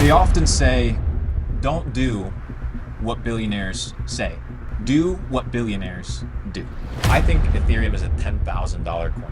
They often say, don't do what billionaires say. Do what billionaires do. I think Ethereum is a $10,000 coin.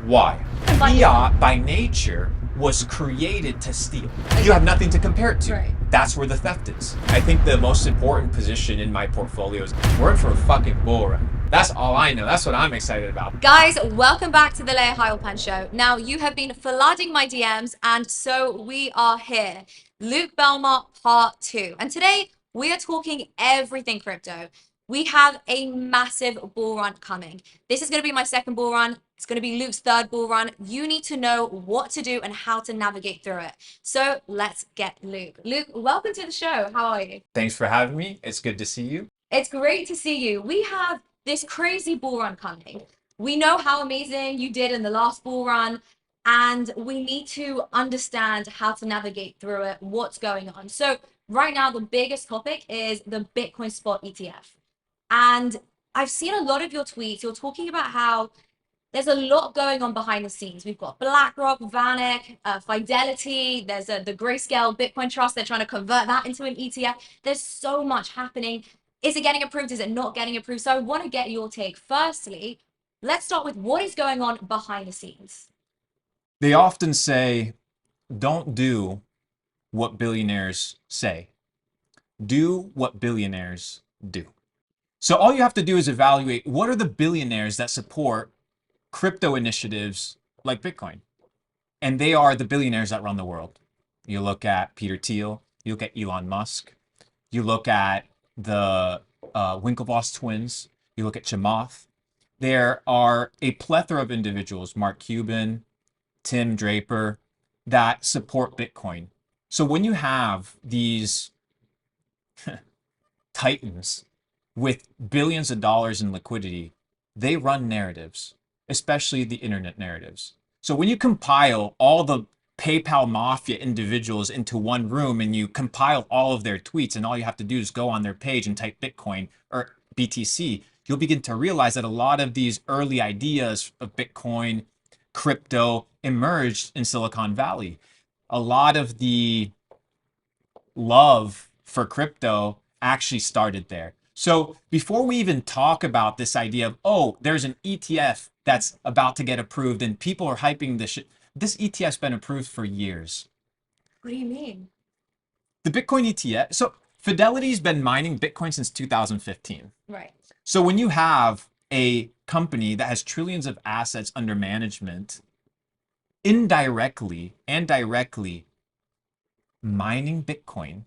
Why? Fiat, by nature, was created to steal. You have nothing to compare it to. Right. That's where the theft is. I think the most important position in my portfolio is we're in for a fucking bull run. That's all I know. That's what I'm excited about. Guys, welcome back to the Layah Heilpern show. Now, you have been flooding my DMs, and so we are here. Luke BELMAR part 2. And today, we are talking everything crypto. We have a massive bull run coming. This is going to be my second bull run. It's going to be Luke's third bull run. You need to know what to do and how to navigate through it. So let's get Luke. Luke, welcome to the show. How are you? Thanks for having me. It's good to see you. It's great to see you. We have this crazy bull run coming. We know how amazing you did in the last bull run, and we need to understand how to navigate through it, what's going on. So right now, the biggest topic is the Bitcoin spot ETF. And I've seen a lot of your tweets. You're talking about how there's a lot going on behind the scenes. We've got BlackRock, VanEck, Fidelity. There's the Grayscale Bitcoin Trust. They're trying to convert that into an ETF. There's so much happening. Is it getting approved? Is it not getting approved? So I want to get your take. Firstly, let's start with what is going on behind the scenes. They often say, don't do what billionaires say. Do what billionaires do. So all you have to do is evaluate what are the billionaires that support crypto initiatives like Bitcoin. And they are the billionaires that run the world. You look at Peter Thiel, you look at Elon Musk, you look at the Winklevoss twins, you look at Chamath. There are a plethora of individuals, Mark Cuban, Tim Draper, that support Bitcoin. So when you have these titans with billions of dollars in liquidity, they run narratives, especially the internet narratives. So when you compile all the PayPal mafia individuals into one room and you compile all of their tweets, and all you have to do is go on their page and type Bitcoin or BTC, you'll begin to realize that a lot of these early ideas of Bitcoin, crypto emerged in Silicon Valley. A lot of the love for crypto actually started there. So before we even talk about this idea of, oh, there's an ETF that's about to get approved and people are hyping this shit, this ETF's been approved for years. What do you mean? The Bitcoin ETF, so Fidelity's been mining Bitcoin since 2015. Right. So when you have a company that has trillions of assets under management, indirectly and directly mining Bitcoin,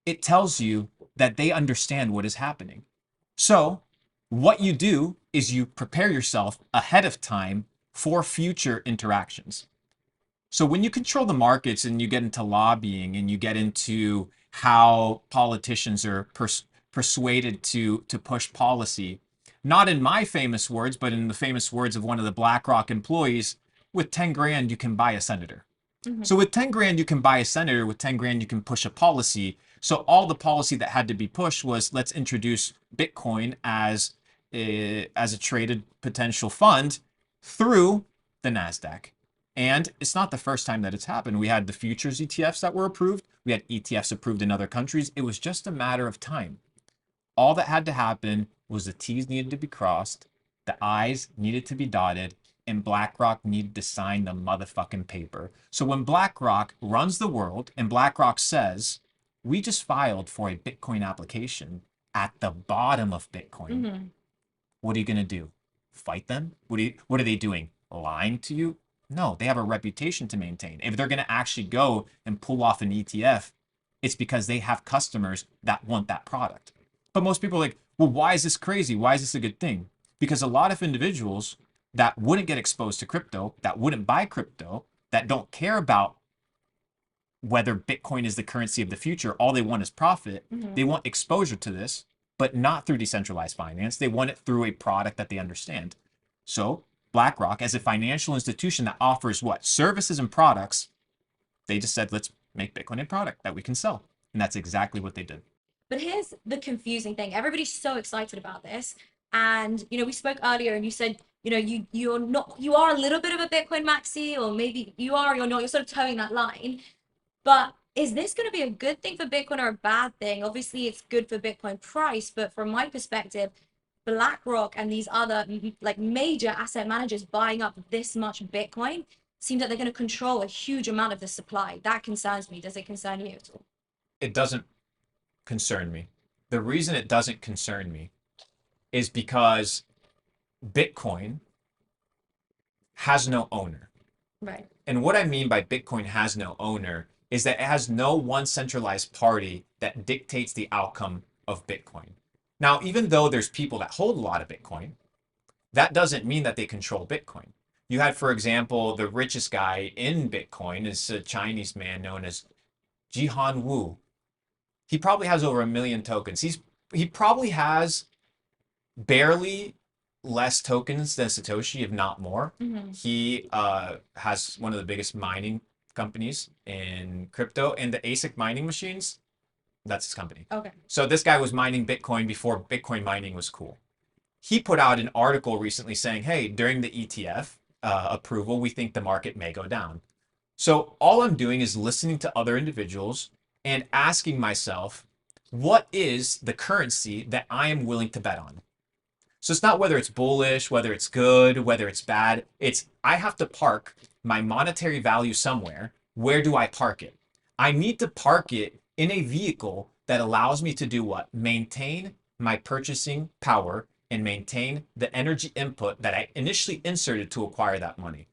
it tells you that they understand what is happening. So what you do is you prepare yourself ahead of time for future interactions. So when you control the markets and you get into lobbying and you get into how politicians are persuaded to push policy, not in my famous words, but in the famous words of one of the BlackRock employees, with 10 grand, you can buy a senator. So with 10 grand, you can buy a senator. With 10 grand, you can push a policy. So all the policy that had to be pushed was let's introduce Bitcoin as a traded potential fund through the NASDAQ. And it's not the first time that it's happened. We had the futures ETFs that were approved. We had ETFs approved in other countries. It was just a matter of time. All that had to happen was the T's needed to be crossed, the I's needed to be dotted, and BlackRock needed to sign the motherfucking paper. So when BlackRock runs the world and BlackRock says, we just filed for a Bitcoin application at the bottom of Bitcoin, what are you going to do? Fight them? What are they doing? Lying to you? No, they have a reputation to maintain. If they're going to actually go and pull off an ETF, it's because they have customers that want that product. But most people are like, well, why is this crazy? Why is this a good thing? Because a lot of individuals that wouldn't get exposed to crypto, that wouldn't buy crypto, that don't care about whether Bitcoin is the currency of the future, all they want is profit. They want exposure to this, but not through decentralized finance. They want it through a product that they understand. So BlackRock, as a financial institution that offers what? Services and products, they just said, let's make Bitcoin a product that we can sell. And that's exactly what they did. But here's the confusing thing. Everybody's so excited about this. And, we spoke earlier and you said, you are a little bit of a Bitcoin maxi, or maybe you are, you're not, you're sort of towing that line. But Is this going to be a good thing for Bitcoin or a bad thing? Obviously, it's good for Bitcoin price, but from my perspective, BlackRock and these other like major asset managers buying up this much Bitcoin seems like they're going to control a huge amount of the supply. That concerns me. Does it concern you at all? It doesn't concern me. The reason it doesn't concern me is because Bitcoin has no owner. Right. And what I mean by Bitcoin has no owner is that it has no one centralized party that dictates the outcome of Bitcoin. Now, even though there's people that hold a lot of Bitcoin, that doesn't mean that they control Bitcoin. You had, for example, the richest guy in Bitcoin is a Chinese man known as Jihan Wu. He probably has over 1 million tokens. He probably has barely less tokens than Satoshi, if not more. Mm-hmm. He has one of the biggest mining companies in crypto, and the ASIC mining machines, that's his company. Okay. So this guy was mining Bitcoin before Bitcoin mining was cool. He put out an article recently saying, hey, during the ETF approval, we think the market may go down. So all I'm doing is listening to other individuals and asking myself, what is the currency that I am willing to bet on? So it's not whether it's bullish, whether it's good, whether it's bad. It's I have to park my monetary value somewhere. Where do I park it? I need to park it in a vehicle that allows me to do what? Maintain my purchasing power and maintain the energy input that I initially inserted to acquire that money.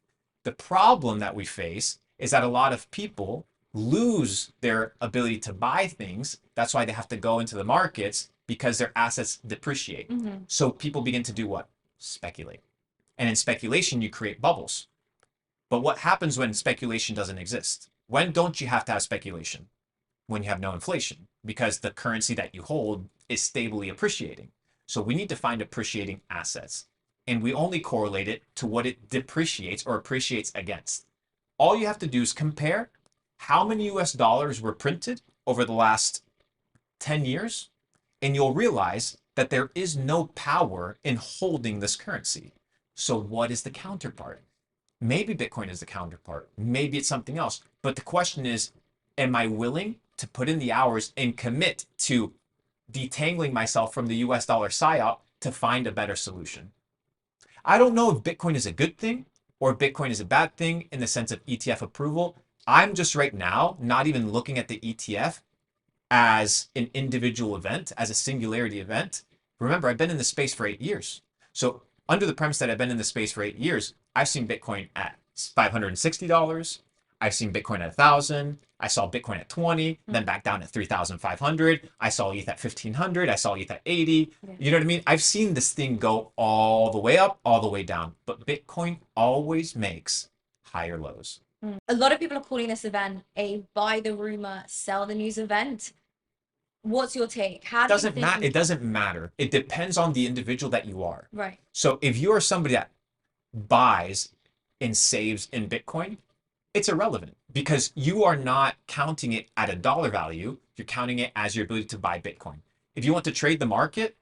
The problem that we face is that a lot of people lose their ability to buy things. That's why they have to go into the markets because their assets depreciate. Mm-hmm. So people begin to do what? Speculate. And in speculation, you create bubbles. But what happens when speculation doesn't exist? When don't you have to have speculation? When you have no inflation, because the currency that you hold is stably appreciating. So we need to find appreciating assets. And we only correlate it to what it depreciates or appreciates against. All you have to do is compare how many US dollars were printed over the last 10 years, and you'll realize that there is no power in holding this currency. So, what is the counterpart? Maybe Bitcoin is the counterpart. Maybe it's something else. But the question is, am I willing to put in the hours and commit to detangling myself from the US dollar psyop to find a better solution? I don't know if Bitcoin is a good thing or Bitcoin is a bad thing in the sense of ETF approval. I'm just right now not even looking at the ETF as an individual event, as a singularity event. Remember, I've been in the space for 8 years. So, under the premise that I've been in the space for 8 years, I've seen Bitcoin at $560. I've seen Bitcoin at 1,000. I saw Bitcoin at 20, then back down at 3,500. I saw ETH at 1,500. I saw ETH at 80. You know what I mean? I've seen this thing go all the way up, all the way down. But Bitcoin always makes higher lows. A lot of people are calling this event a buy the rumor, sell the news event. What's your take? How do you think? It doesn't matter. It depends on the individual that you are. Right. So if you are somebody that buys and saves in Bitcoin, it's irrelevant because you are not counting it at a dollar value. You're counting it as your ability to buy Bitcoin. If you want to trade the market,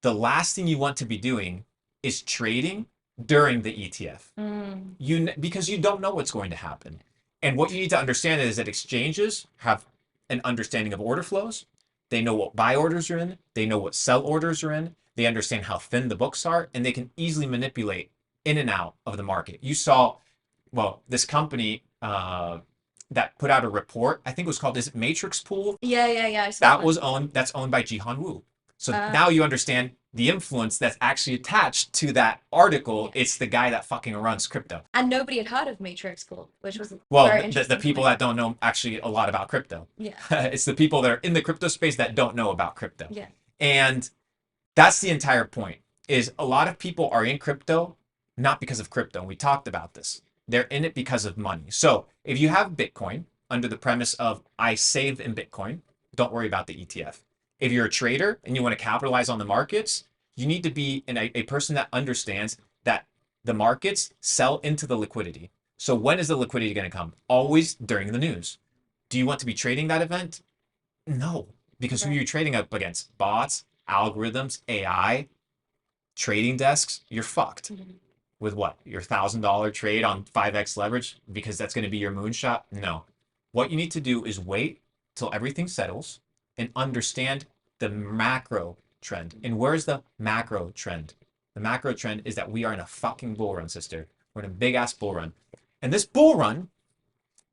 the last thing you want to be doing is trading during the ETF. Because you don't know what's going to happen. And what you need to understand is that exchanges have an understanding of order flows. They know what buy orders are in. They know what sell orders are in. They understand how thin the books are, and they can easily manipulate in and out of the market. You saw, well, this company that put out a report. I think it was called, is it Matrix Pool? Yeah. I saw That's owned by Jihan Wu. So now you understand the influence that's actually attached to that article. It's the guy that fucking runs crypto. And nobody had heard of Matrix Pool, which was Well, very the interesting. people that don't know actually a lot about crypto. Yeah. It's the people that are in the crypto space that don't know about crypto. Yeah. And that's the entire point, is a lot of people are in crypto not because of crypto. And we talked about this. They're in it because of money. So if you have Bitcoin under the premise of I save in Bitcoin, don't worry about the ETF. If you're a trader and you want to capitalize on the markets, you need to be a person that understands that the markets sell into the liquidity. So when is the liquidity going to come? Always during the news. Do you want to be trading that event? No, because who are you trading up against? Bots, algorithms, AI, trading desks. You're fucked. With what? Your $1,000 trade on 5x leverage because that's going to be your moonshot? No. What you need to do is wait till everything settles and understand the macro trend. And where's the macro trend? The macro trend is that we are in a fucking bull run, sister. We're in a big ass bull run. And this bull run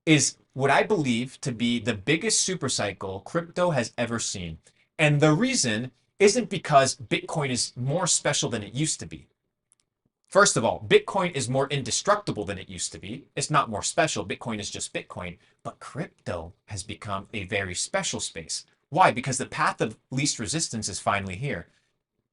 is what I believe to be the biggest super cycle crypto has ever seen. And the reason isn't because Bitcoin is more special than it used to be. First of all, Bitcoin is more indestructible than it used to be. It's not more special. Bitcoin is just Bitcoin. But crypto has become a very special space. Why? Because the path of least resistance is finally here.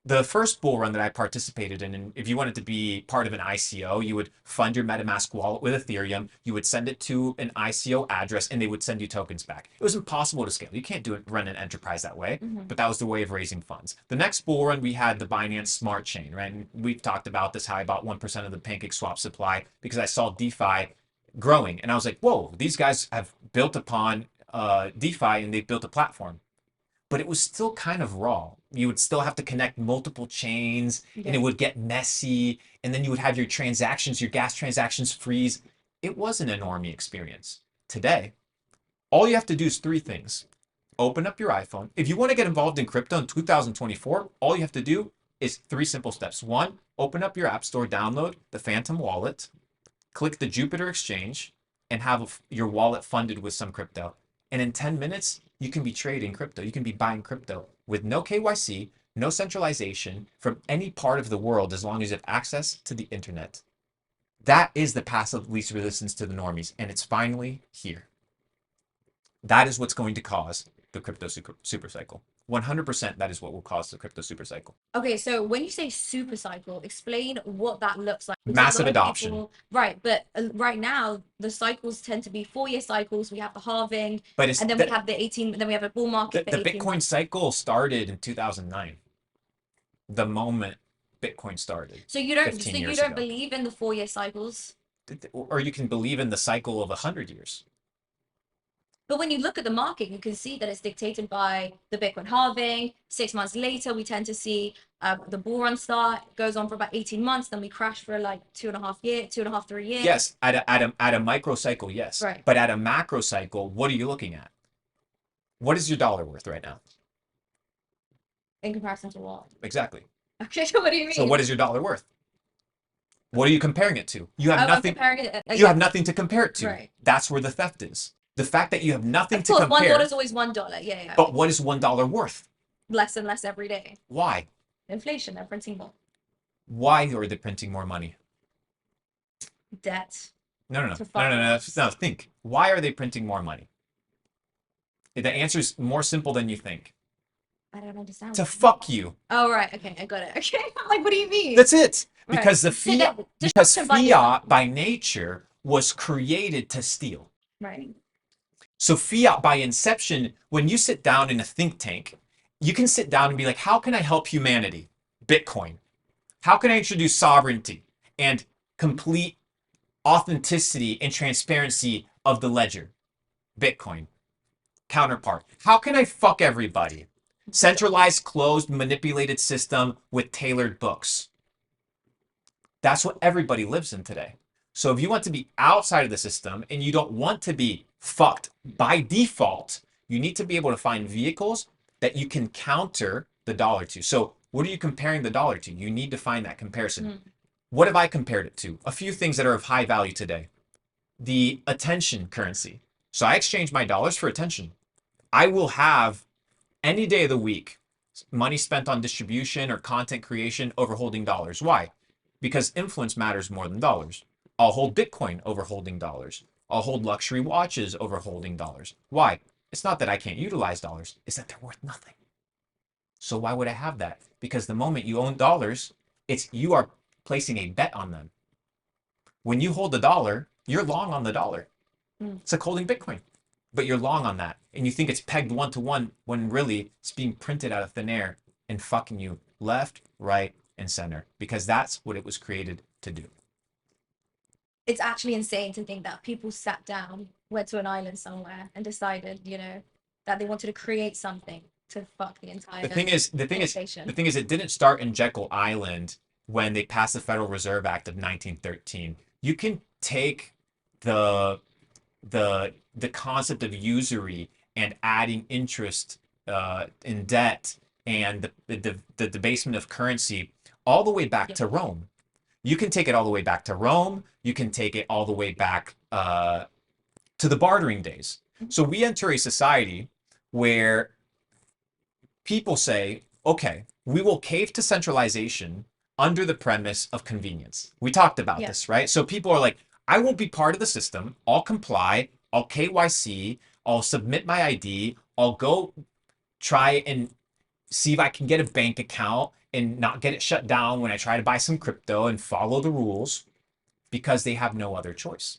The first bull run that I participated in, and if you wanted to be part of an ICO, you would fund your MetaMask wallet with Ethereum, you would send it to an ICO address, and they would send you tokens back. It was impossible to scale. You can't run an enterprise that way, but that was the way of raising funds. The next bull run, we had the Binance Smart Chain, right? And we've talked about this, how I bought 1% of the PancakeSwap supply because I saw DeFi growing. And I was like, whoa, these guys have built upon DeFi and they've built a platform, but it was still kind of raw. You would still have to connect multiple chains and it would get messy. And then you would have your transactions, your gas transactions freeze. It was an enormous experience. Today, all you have to do is three things. Open up your iPhone. If you want to get involved in crypto in 2024, all you have to do is three simple steps. One, open up your app store, download the Phantom wallet, click the Jupiter exchange, and have your wallet funded with some crypto. And in 10 minutes, you can be trading crypto. You can be buying crypto with no KYC, no centralization from any part of the world as long as you have access to the internet. That is the path of least resistance to the normies, and it's finally here. That is what's going to cause the crypto super cycle. 100% that is what will cause the crypto super cycle. Okay, so when you say super cycle, explain what that looks like. Massive adoption. Right, but right now the cycles tend to be 4-year cycles. We have the halving, but it's and then we have the 18, then we have a bull market. The Bitcoin cycle started in 2009. The moment Bitcoin started. So you don't believe in the 4-year cycles? Or you can believe in the cycle of 100 years. But when you look at the market, you can see that it's dictated by the Bitcoin halving. 6 months later, we tend to see the bull run start. It goes on for about 18 months. Then we crash for like 2.5, 3 years. Yes, at a micro cycle, yes. Right. But at a macro cycle, what are you looking at? What is your dollar worth right now? In comparison to what? Exactly. Okay, so what do you mean? So what is your dollar worth? What are you comparing it to? You have nothing. You have nothing to compare it to. Right. That's where the theft is. The fact that you have nothing to compare. $1 is always $1. Yeah. But what is $1 worth? Less and less every day. Why? Inflation. They're printing more. Why are they printing more money? Debt. No. Think. Why are they printing more money? The answer is more simple than you think. I don't understand. To fuck you. Oh, right. Okay, I got it. Okay. I'm like, what do you mean? That's it. Because right. fiat by nature was created to steal. Right. So fiat by inception, when you sit down in a think tank, you can sit down and be like, how can I help humanity? Bitcoin. How can I introduce sovereignty and complete authenticity and transparency of the ledger? Bitcoin. Counterpart. How can I fuck everybody? Centralized, closed, manipulated system with tailored books. That's what everybody lives in today. So if you want to be outside of the system and you don't want to be fucked by default, you need to be able to find vehicles that you can counter the dollar to. So what are you comparing the dollar to? You need to find that comparison. What have I compared it to? A few things that are of high value today. The attention currency. So I exchange my dollars for attention. I will have any day of the week money spent on distribution or content creation over holding dollars. Why? Because influence matters more than dollars. I'll hold Bitcoin over holding dollars. I'll hold luxury watches over holding dollars. Why? It's not that I can't utilize dollars, it's that they're worth nothing. So why would I have that? Because the moment you own dollars, you are placing a bet on them. When you hold the dollar, you're long on the dollar. It's like holding Bitcoin, but you're long on that. And you think it's pegged 1-to-1 when really it's being printed out of thin air and fucking you left, right, and center, because that's what it was created to do. It's actually insane to think that people sat down, went to an island somewhere and decided, that they wanted to create something to fuck the entire the thing is it didn't start in Jekyll Island when they passed the Federal Reserve Act of 1913. You can take the the concept of usury and adding interest in debt and the debasement of currency all the way back Yep. to Rome. You can take it all the way back to Rome. You can take it all the way back to the bartering days. So we enter a society where people say, okay, we will cave to centralization under the premise of convenience. We talked about Yeah. this, right? So people are like, I won't be part of the system. I'll comply. I'll KYC. I'll submit my ID. I'll go try and see if I can get a bank account and not get it shut down when I try to buy some crypto and follow the rules because they have no other choice.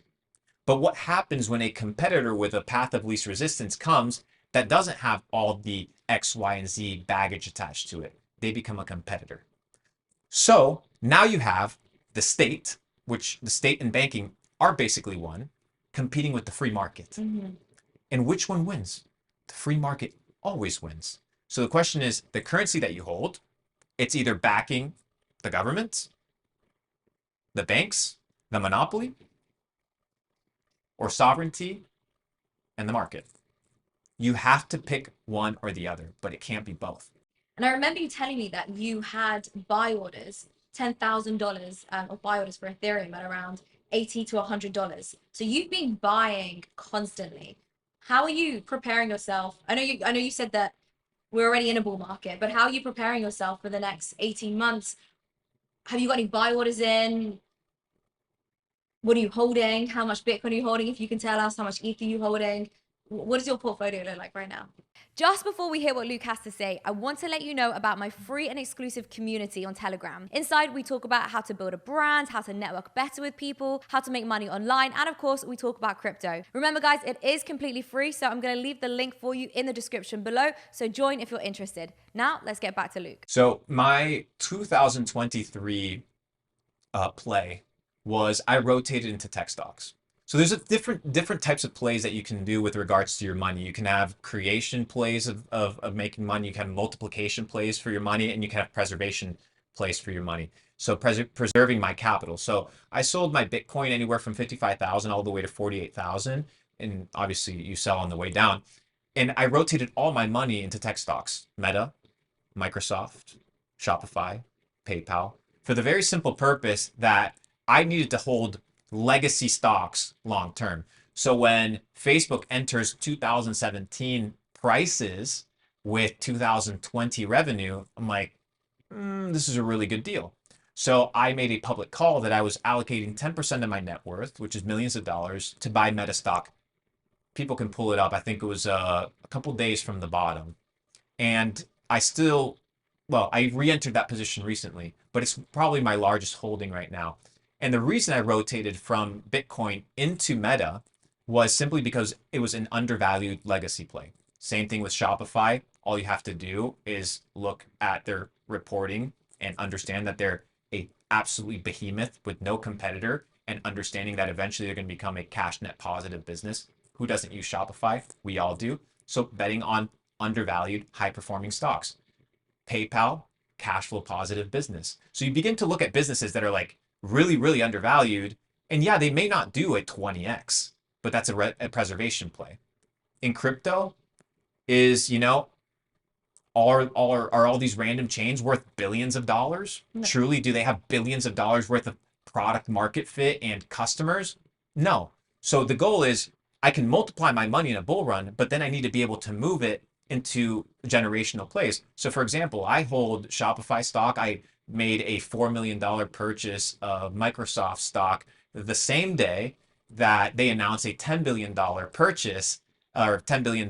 But what happens when a competitor with a path of least resistance comes that doesn't have all the X, Y, and Z baggage attached to it? They become a competitor. So now you have the state, which the state and banking are basically one, competing with the free market. Mm-hmm. And which one wins? The free market always wins. So the question is the currency that you hold, it's either backing the government, the banks, the monopoly, or sovereignty and the market. You have to pick one or the other, but it can't be both. And I remember you telling me that you had buy orders, $10,000 of buy orders for Ethereum at around $80 to $100. So you've been buying constantly. How are you preparing yourself? I know you said that we're already in a bull market, but how are you preparing yourself for the next 18 months? Have you got any buy orders in? What are you holding? How much Bitcoin are you holding? If you can tell us how much ETH are you holding? What does your portfolio look like right now? Just before we hear what Luke has to say, I want to let you know about my free and exclusive community on Telegram. Inside, we talk about how to build a brand, how to network better with people, how to make money online, and of course, we talk about crypto. Remember, guys, it is completely free, so I'm going to leave the link for you in the description below, so join if you're interested. Now, let's get back to Luke. So my 2023 play was I rotated into tech stocks. So there's a different types of plays that you can do with regards to your money. You can have creation plays of making money. You can have multiplication plays for your money, and you can have preservation plays for your money. So preserving my capital. So I sold my Bitcoin anywhere from 55,000 all the way to 48,000, and obviously you sell on the way down. And I rotated all my money into tech stocks: Meta, Microsoft, Shopify, PayPal, for the very simple purpose that I needed to hold legacy stocks long term. So when Facebook enters 2017 prices with 2020 revenue, I'm like, this is a really good deal. So I made a public call that I was allocating 10% of my net worth, which is millions of dollars, to buy Meta stock. People can pull it up. I think it was a couple days from the bottom. And I still, well, I re-entered that position recently, but it's probably my largest holding right now. And the reason I rotated from Bitcoin into Meta was simply because it was an undervalued legacy play. Same thing with Shopify. All you have to do is look at their reporting and understand that they're a absolutely behemoth with no competitor, and understanding that eventually they're going to become a cash net positive business. Who doesn't use Shopify? We all do. So betting on undervalued, high performing stocks. PayPal, cash flow positive business. So you begin to look at businesses that are like really, really undervalued. And yeah, they may not do a 20x, but that's a preservation play. In crypto, is, are all these random chains worth billions of dollars? No. Truly, do they have billions of dollars worth of product market fit and customers? No. So the goal is I can multiply my money in a bull run, but then I need to be able to move it into generational plays. So for example, I hold Shopify stock. I made a $4 million purchase of Microsoft stock the same day that they announced a $10 billion purchase or $10 billion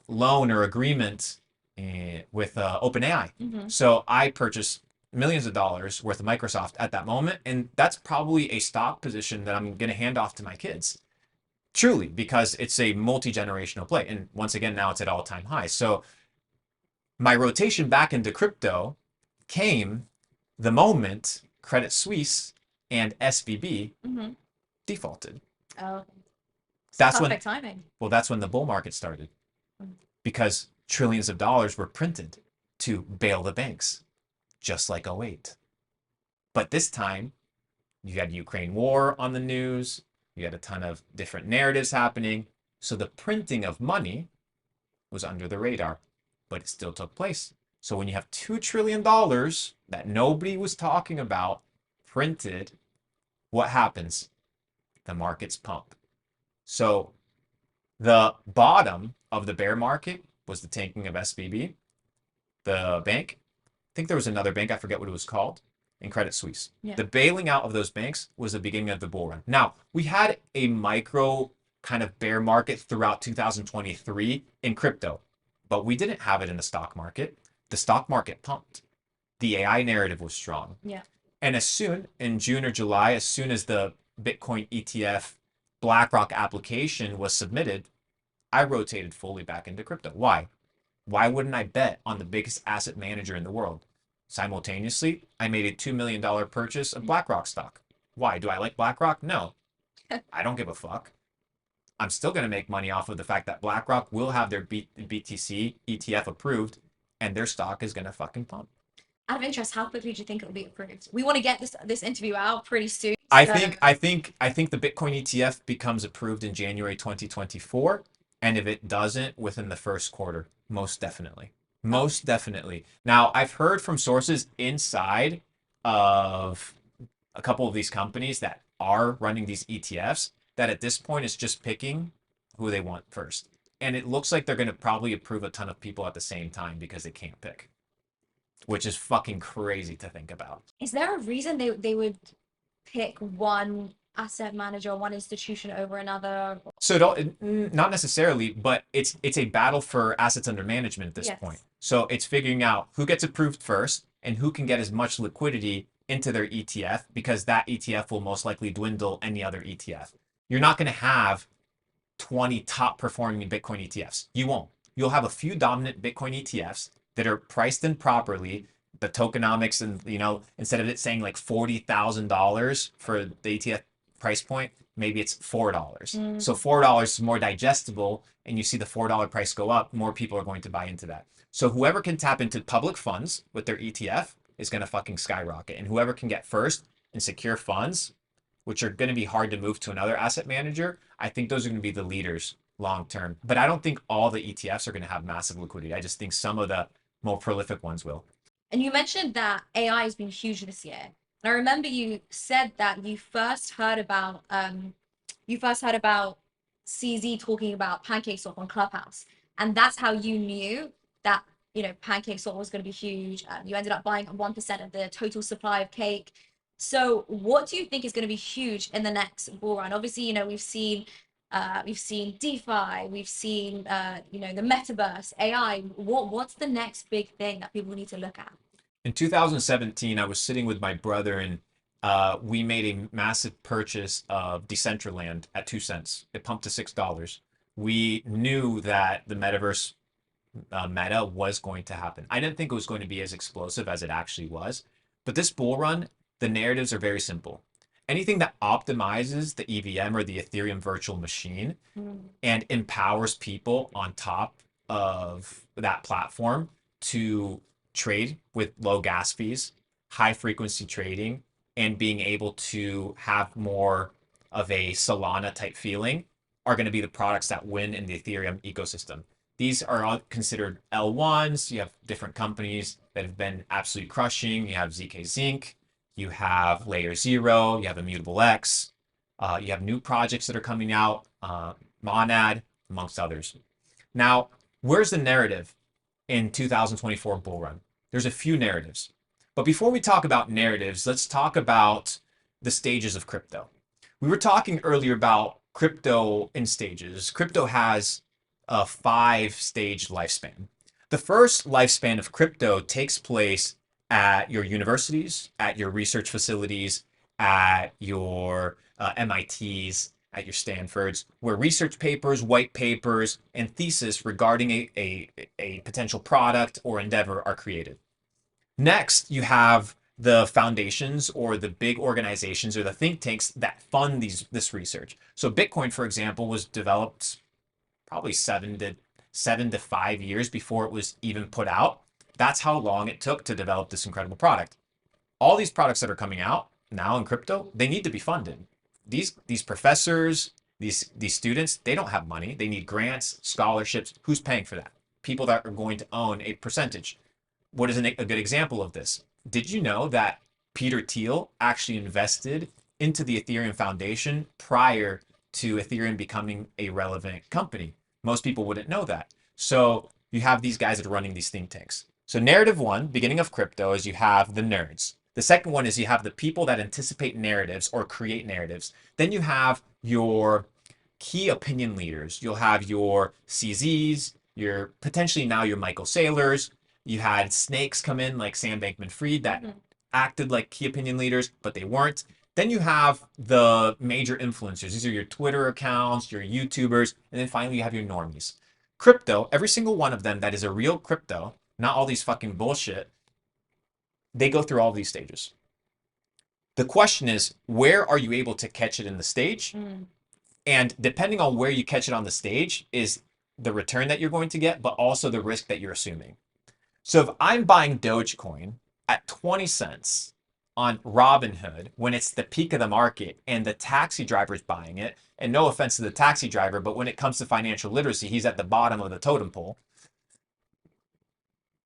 loan or agreement with OpenAI. Mm-hmm. So I purchased millions of dollars worth of Microsoft at that moment. And that's probably a stock position that I'm going to hand off to my kids. Truly, because it's a multi-generational play. And once again, now it's at all-time highs. So my rotation back into crypto came the moment Credit Suisse and SVB Mm-hmm. defaulted. Oh, That's perfect timing. Well, that's when the bull market started, because trillions of dollars were printed to bail the banks, just like '08. But this time, you had Ukraine war on the news. You had a ton of different narratives happening. So the printing of money was under the radar, but it still took place. So when you have $2 trillion that nobody was talking about printed, what happens? The markets pump. So the bottom of the bear market was the tanking of SVB, the bank. I think there was another bank, I forget what it was called, and Credit Suisse. Yeah. The bailing out of those banks was the beginning of the bull run. Now, we had a micro kind of bear market throughout 2023 in crypto, but we didn't have it in the stock market. The stock market pumped. The AI narrative was strong. Yeah. And as soon in June or July, as soon as the Bitcoin ETF BlackRock application was submitted, I rotated fully back into crypto. Why? Why wouldn't I bet on the biggest asset manager in the world? Simultaneously, I made a $2 million purchase of BlackRock stock. Why? Do I like BlackRock? No. I don't give a fuck. I'm still going to make money off of the fact that BlackRock will have their BTC ETF approved and their stock is going to fucking pump. Out of interest, how quickly do you think it'll be approved? We want to get this interview out pretty soon. I So think I think I think the Bitcoin ETF becomes approved in January 2024, and if it doesn't, within the first quarter, most definitely. Most definitely. Now, I've heard from sources inside of a couple of these companies that are running these ETFs that at this point it's just picking who they want first. And it looks like they're going to probably approve a ton of people at the same time because they can't pick, which is fucking crazy to think about. is there a reason they would pick one asset manager, one institution over another? So not necessarily, but it's a battle for assets under management at this Yes. point. So it's figuring out who gets approved first and who can get as much liquidity into their ETF because that ETF will most likely dwindle any other ETF. You're not going to have 20 top performing Bitcoin ETFs. You won't. You'll have a few dominant Bitcoin ETFs that are priced in properly. The tokenomics, and instead of it saying like $40,000 for the ETF price point, maybe it's $4. So $4 is more digestible, and you see the $4 price go up, more people are going to buy into that. So whoever can tap into public funds with their ETF is going to fucking skyrocket. And whoever can get first and secure funds, which are going to be hard to move to another asset manager, I think those are going to be the leaders long term. But I don't think all the ETFs are going to have massive liquidity. I just think some of the more prolific ones will. And you mentioned that AI has been huge this year. And I remember you said that you first heard about CZ talking about pancake swap on Clubhouse. And that's how you knew that, pancake swap was going to be huge. You ended up buying 1% of the total supply of cake. So what do you think is going to be huge in the next bull run? Obviously, we've seen DeFi, we've seen the metaverse, AI. What's the next big thing that people need to look at? In 2017, I was sitting with my brother and we made a massive purchase of Decentraland at 2 cents. It pumped to $6. We knew that the metaverse meta was going to happen. I didn't think it was going to be as explosive as it actually was. But this bull run, the narratives are very simple. Anything that optimizes the EVM or the Ethereum virtual machine and empowers people on top of that platform to trade with low gas fees, high frequency trading, and being able to have more of a Solana type feeling are going to be the products that win in the Ethereum ecosystem. These are all considered L1s. You have different companies that have been absolutely crushing. You have ZK Zinc, you have Layer 0, you have Immutable X, you have new projects that are coming out, Monad, amongst others. Now, where's the narrative in 2024 bull run? There's a few narratives. But before we talk about narratives, let's talk about the stages of crypto. We were talking earlier about crypto in stages. Crypto has a 5-stage lifespan. The first lifespan of crypto takes place at your universities, at your research facilities, at your MITs, at your Stanfords, where research papers, white papers, and thesis regarding a potential product or endeavor are created. Next, you have the foundations or the big organizations or the think tanks that fund this research. So Bitcoin, for example, was developed probably 7 to 5 years before it was even put out. That's how long it took to develop this incredible product. All these products that are coming out now in crypto, they need to be funded. these professors, these students, they don't have money. They need grants, scholarships. Who's paying for that? People that are going to own a percentage. What is a good example of this? Did you know that Peter Thiel actually invested into the Ethereum Foundation prior to Ethereum becoming a relevant company? Most people wouldn't know that. So you have these guys that are running these think tanks. So narrative one, beginning of crypto, is you have the nerds. The second one is you have the people that anticipate narratives or create narratives. Then you have your key opinion leaders. You'll have your CZs, your potentially now your Michael Saylors. You had snakes come in like Sam Bankman-Fried that acted like key opinion leaders, but they weren't. Then you have the major influencers. These are your Twitter accounts, your YouTubers, and then finally you have your normies. Crypto, every single one of them that is a real crypto, not all these fucking bullshit, they go through all these stages. The question is, where are you able to catch it in the stage? And depending on where you catch it on the stage is the return that you're going to get, but also the risk that you're assuming. So if I'm buying Dogecoin at 20 cents on Robinhood when it's the peak of the market and the taxi driver's buying it, and no offense to the taxi driver, but when it comes to financial literacy, he's at the bottom of the totem pole.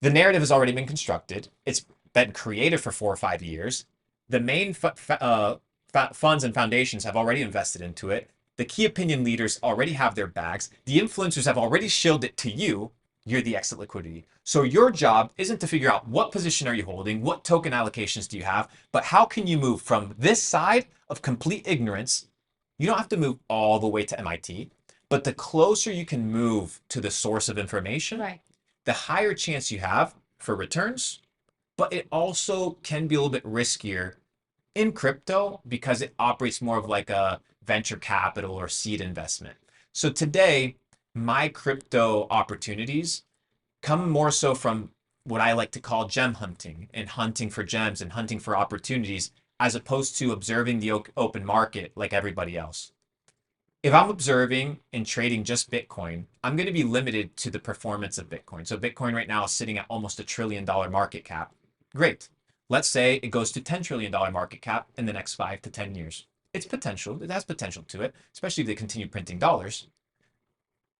The narrative has already been constructed. It's been created for 4 or 5 years. The main funds and foundations have already invested into it. The key opinion leaders already have their bags. The influencers have already shilled it to you. You're the exit liquidity. So your job isn't to figure out what position are you holding, what token allocations do you have, but how can you move from this side of complete ignorance? You don't have to move all the way to MIT, but the closer you can move to the source of information, Right. the higher chance you have for returns. But it also can be a little bit riskier in crypto because it operates more of like a venture capital or seed investment. So today, my crypto opportunities come more so from what I like to call gem hunting and hunting for gems and hunting for opportunities as opposed to observing the open market like everybody else. If I'm observing and trading just Bitcoin, I'm going to be limited to the performance of Bitcoin. So Bitcoin right now is sitting at almost $1 trillion market cap. Great. Let's say it goes to $10 trillion market cap in the next 5 to 10 years. It's potential. It has potential to it, especially if they continue printing dollars.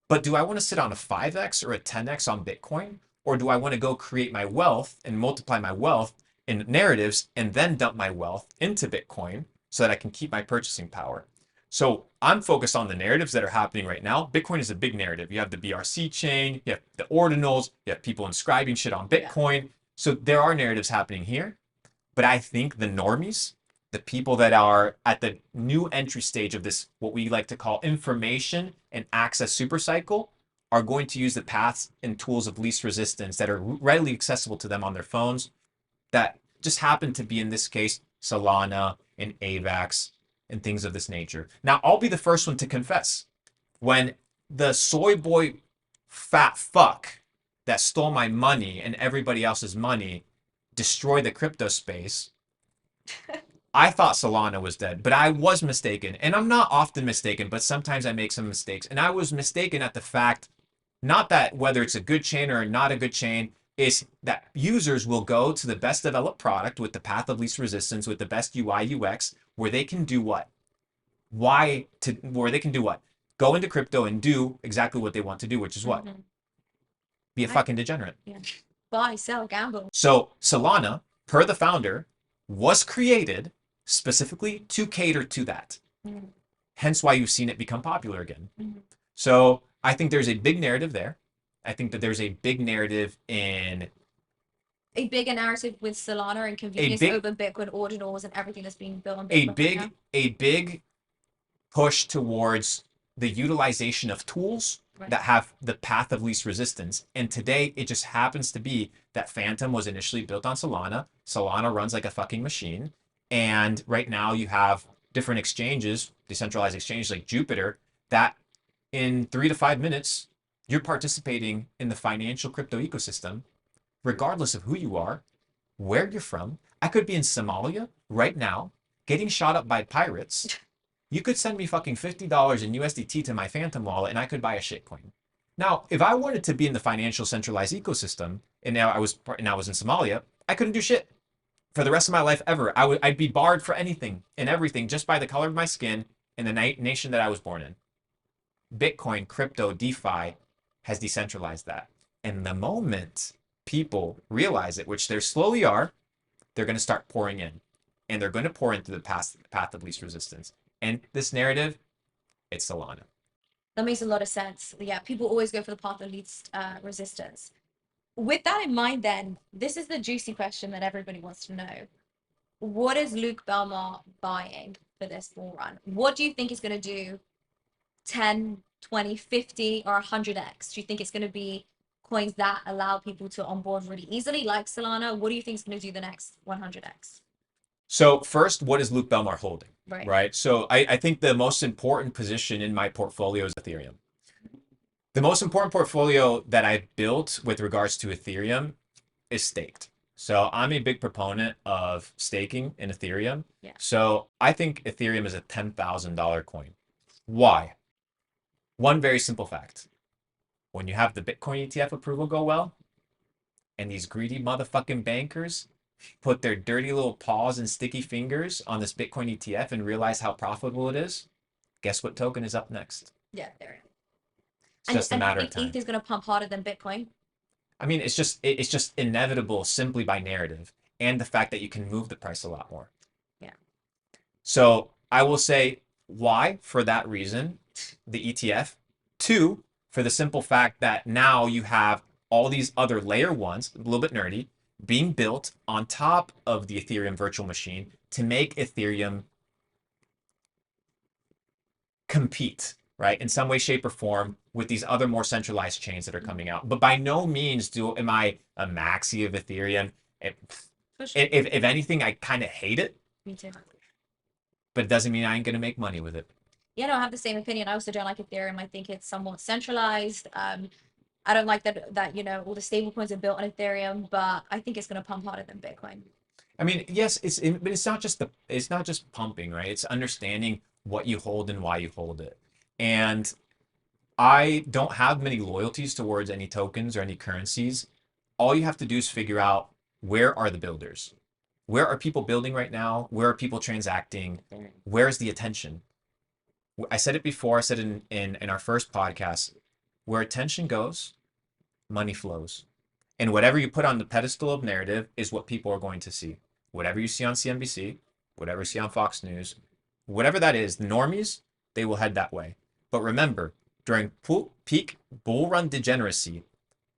But do I want to sit on a 5x or a 10x on Bitcoin? Or do I want to go create my wealth and multiply my wealth in narratives and then dump my wealth into Bitcoin so that I can keep my purchasing power? So I'm focused on the narratives that are happening right now. Bitcoin is a big narrative. You have the BRC chain, you have the ordinals, you have people inscribing shit on Bitcoin. Yeah. So there are narratives happening here. But I think the normies, the people that are at the new entry stage of this, what we like to call information and access super cycle, are going to use the paths and tools of least resistance that are readily accessible to them on their phones that just happen to be, in this case, Solana and AVAX and things of this nature. Now, I'll be the first one to confess. When the soy boy fat fuck that stole my money and everybody else's money destroyed the crypto space, I thought Solana was dead, but I was mistaken. And I'm not often mistaken, but sometimes I make some mistakes. And I was mistaken at the fact, not that whether it's a good chain or not a good chain, is that users will go to the best developed product with the path of least resistance, with the best UI UX, where they can do what? Where they can do what? Go into crypto and do exactly what they want to do, which is what? Be a fucking degenerate. Yeah. Buy, sell, gamble. So Solana, per the founder, was created specifically to cater to that. Hence why you've seen it become popular again. So I think there's a big narrative there. I think that there's a big narrative in a bigger narrative with Solana and convenience over Bitcoin ordinals and everything that's being built on Bitcoin. A big push towards the utilization of tools that have the path of least resistance. And today it just happens to be that Phantom was initially built on Solana. Solana runs like a fucking machine. And right now you have different exchanges, decentralized exchanges like Jupiter, that in 3 to 5 minutes, you're participating in the financial crypto ecosystem, regardless of who you are, where you're from. I could be in Somalia right now, getting shot up by pirates. You could send me fucking $50 in USDT to my Phantom wallet and I could buy a shitcoin. Now, if I wanted to be in the financial centralized ecosystem and now I was in Somalia, I couldn't do shit. for the rest of my life ever. I'd be barred for anything and everything just by the color of my skin and the nation that I was born in. Bitcoin, crypto, DeFi has decentralized that. And the moment people realize it, which they slowly are, they're going to start pouring in. And they're going to pour into the path of least resistance. And this narrative, it's Solana. That makes a lot of sense. Yeah, people always go for the path of least resistance. With that in mind, then, this is the juicy question that everybody wants to know. What is Luke Belmar buying for this bull run? What do you think is going to do 10, 20, 50, or 100x? Do you think it's going to be coins that allow people to onboard really easily, like Solana? What do you think is going to do the next 100x? So first, what is Luke Belmar holding? Right. Right. So I think the most important position in my portfolio is Ethereum. The most important portfolio that I've built with regards to Ethereum is staked. So I'm a big proponent of staking in Ethereum. Yeah. So I think Ethereum is a $10,000 coin. Why? One very simple fact. When you have the Bitcoin ETF approval go well, and these greedy motherfucking bankers put their dirty little paws and sticky fingers on this Bitcoin ETF and realize how profitable it is, guess what token is up next? Yeah, there. It's just a matter you of think time. ETH is going to pump harder than Bitcoin? I mean, it's just inevitable simply by narrative and the fact that you can move the price a lot more. Yeah. So I will say why for that reason, the ETF. Two, for the simple fact that now you have all these other layer ones, a little bit nerdy, being built on top of the Ethereum virtual machine to make Ethereum compete, right, in some way, shape, or form with these other more centralized chains that are coming out. But by no means am I a maxi of Ethereum. Sure. If anything, I kind of hate it. Me too. But it doesn't mean I ain't gonna make money with it. Yeah, no, I have the same opinion. I also don't like Ethereum. I think it's somewhat centralized. I don't like that all the stable coins are built on Ethereum, but I think it's going to pump harder than Bitcoin. I mean, yes, but it's not just pumping, right? It's understanding what you hold and why you hold it. And I don't have many loyalties towards any tokens or any currencies. All you have to do is figure out where are the builders? Where are people building right now? Where are people transacting? Where's the attention? I said it before, I said in our first podcast, where attention goes, money flows. And whatever you put on the pedestal of narrative is what people are going to see. Whatever you see on CNBC, whatever you see on Fox News, whatever that is, the normies, they will head that way. But remember, during peak bull run degeneracy,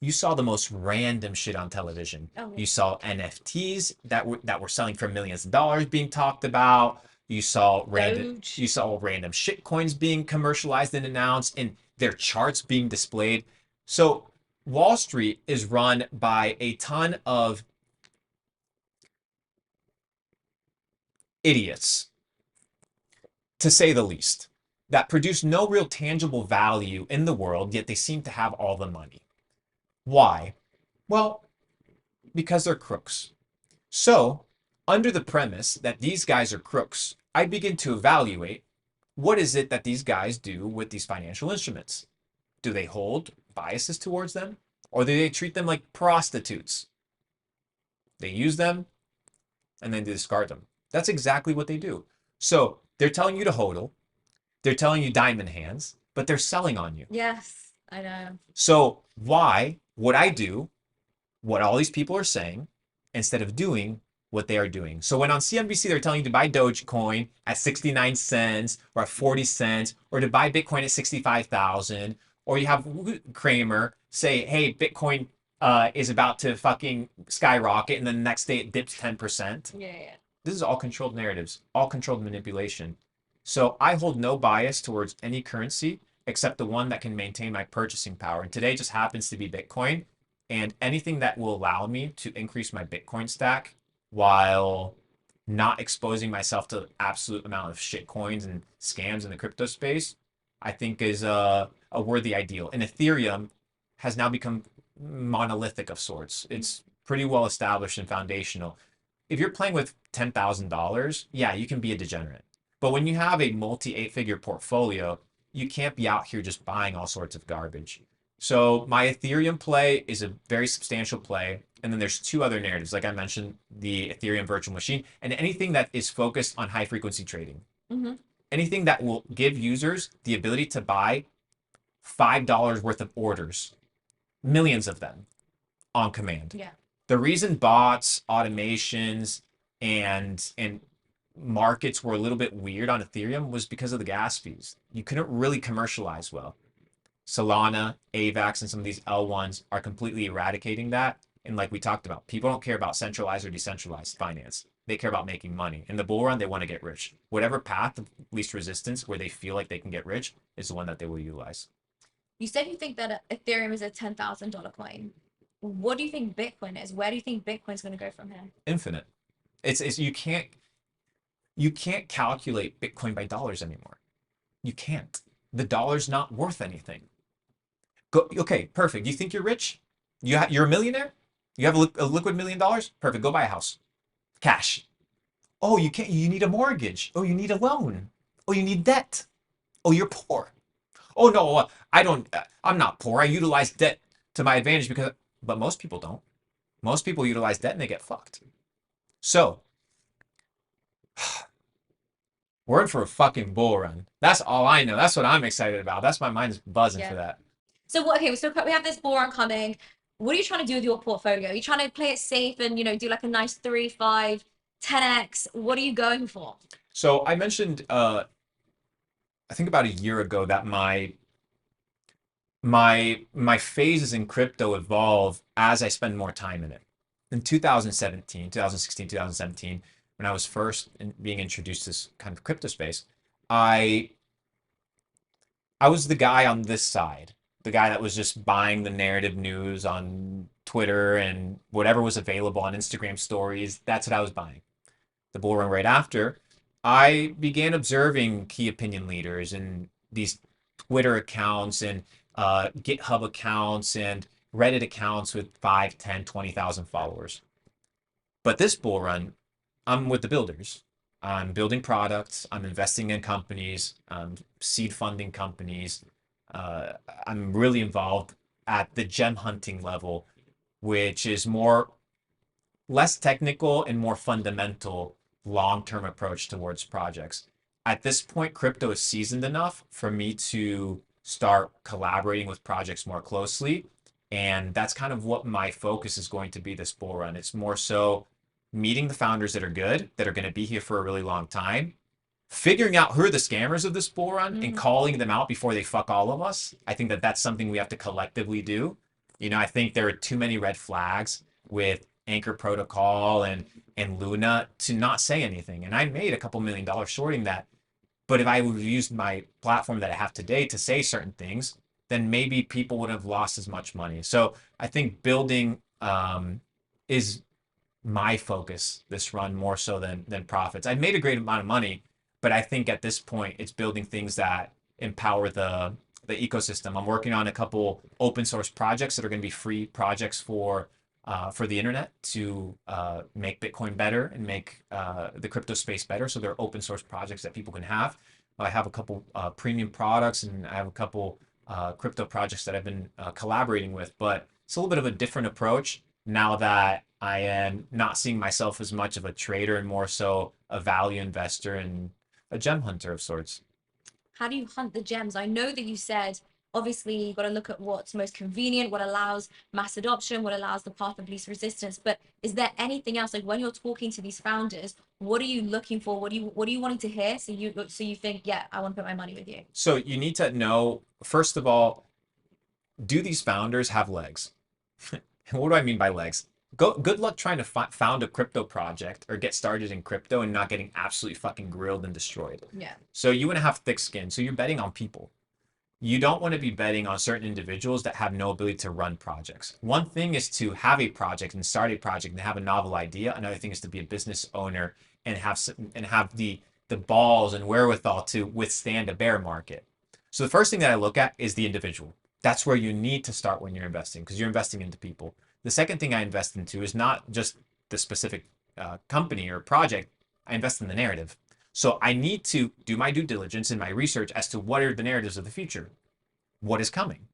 you saw the most random shit on television. Oh, yeah. You saw NFTs that were selling for millions of dollars being talked about. You saw random shit coins being commercialized and announced and their charts being displayed. So Wall Street is run by a ton of idiots, to say the least, that produce no real tangible value in the world, yet they seem to have all the money. Why? Well, because they're crooks. So, under the premise that these guys are crooks, I begin to evaluate what is it that these guys do with these financial instruments. Do they hold biases towards them? Or do they treat them like prostitutes? They use them and then they discard them. That's exactly what they do. So they're telling you to hodl, they're telling you diamond hands, but they're selling on you. Yes, I know. So why would I do what all these people are saying instead of doing what they are doing? So when on CNBC they're telling you to buy Dogecoin at 69 cents or at 40 cents or to buy Bitcoin at 65,000, or you have Kramer say, hey, Bitcoin is about to fucking skyrocket, and then the next day it dips 10%. Yeah. This is all controlled narratives, all controlled manipulation. So I hold no bias towards any currency except the one that can maintain my purchasing power. And today just happens to be Bitcoin. And anything that will allow me to increase my Bitcoin stack while not exposing myself to the absolute amount of shit coins and scams in the crypto space, I think is a worthy ideal. And Ethereum has now become monolithic of sorts. It's pretty well established and foundational. If you're playing with $10,000, yeah, you can be a degenerate. But when you have a multi 8-figure portfolio, you can't be out here just buying all sorts of garbage. So my Ethereum play is a very substantial play. and then there's two other narratives, like I mentioned, the Ethereum virtual machine, and anything that is focused on high frequency trading. Mm-hmm. Anything that will give users the ability to buy $5 worth of orders, millions of them on command. Yeah. The reason bots, automations, and markets were a little bit weird on Ethereum was because of the gas fees. You couldn't really commercialize well. Solana, AVAX, and some of these L1s are completely eradicating that. And like we talked about, people don't care about centralized or decentralized finance. They care about making money. In the bull run, they want to get rich. Whatever path of least resistance where they feel like they can get rich is the one that they will utilize. You said you think that Ethereum is a $10,000 coin. What do you think Bitcoin is? Where do you think Bitcoin's going to go from here? Infinite. It's you can't calculate Bitcoin by dollars anymore. You can't. The dollar's not worth anything. Go, okay, perfect. You think you're rich? You're a millionaire? You have a liquid $1 million? Perfect. Go buy a house. Cash. Oh, you can't. You need a mortgage. Oh, you need a loan. Oh, you need debt. Oh, you're poor. Oh no, I don't. I'm not poor. I utilize debt to my advantage because, but most people don't. Most people utilize debt and they get fucked. So we're in for a fucking bull run. That's all I know. That's what I'm excited about. That's my mind's buzzing Yeah. for that. So what? Okay, so we have this bull run coming. What are you trying to do with your portfolio? Are you trying to play it safe and do like a nice 3, 5, 10x? What are you going for? So I mentioned, I think about a year ago that my phases in crypto evolve as I spend more time in it. In 2017, 2016, 2017, when I was first being introduced to this kind of crypto space, I I was the guy on this side, the guy that was just buying the narrative news on Twitter and whatever was available on Instagram stories. That's what I was buying. The bull run right after, I began observing key opinion leaders and these Twitter accounts and GitHub accounts and Reddit accounts with 5, 10, 20,000 followers. But this bull run, I'm with the builders. I'm building products. I'm investing in companies, seed funding companies. Uh, I'm really involved at the gem hunting level, which is more less technical and more fundamental long-term approach towards projects. At this point, crypto is seasoned enough for me to start collaborating with projects more closely. And that's kind of what my focus is going to be this bull run. It's more so meeting the founders that are good, that are going to be here for a really long time, figuring out who are the scammers of this bull run and calling them out before they fuck all of us. I think that that's something we have to collectively do. I think there are too many red flags with Anchor Protocol and Luna to not say anything. And I made a couple $1 million shorting that. But if I would have used my platform that I have today to say certain things, then maybe people would have lost as much money. So I think building is my focus this run more so than profits. I've made a great amount of money, but I think at this point it's building things that empower the ecosystem. I'm working on a couple open source projects that are going to be free projects for the internet to make Bitcoin better and make the crypto space better. So they're open source projects that people can have. I have a couple premium products and I have a couple crypto projects that I've been collaborating with, but it's a little bit of a different approach now that I am not seeing myself as much of a trader and more so a value investor and a gem hunter of sorts. How do you hunt the gems? I know that you said obviously you've got to look at what's most convenient, what allows mass adoption, what allows the path of least resistance. But is there anything else? Like when you're talking to these founders, what are you looking for? What are you wanting to hear? So you think, yeah, I want to put my money with you. So you need to know, first of all, do these founders have legs? What do I mean by legs? Good luck trying to found a crypto project or get started in crypto and not getting absolutely fucking grilled and destroyed. Yeah. So you want to have thick skin. So you're betting on people. You don't want to be betting on certain individuals that have no ability to run projects. One thing is to have a project and start a project and have a novel idea. Another thing is to be a business owner and have the balls and wherewithal to withstand a bear market. So the first thing that I look at is the individual. That's where you need to start when you're investing because you're investing into people. The second thing I invest into is not just the specific company or project. I invest in the narrative. So I need to do my due diligence and my research as to what are the narratives of the future. What is coming?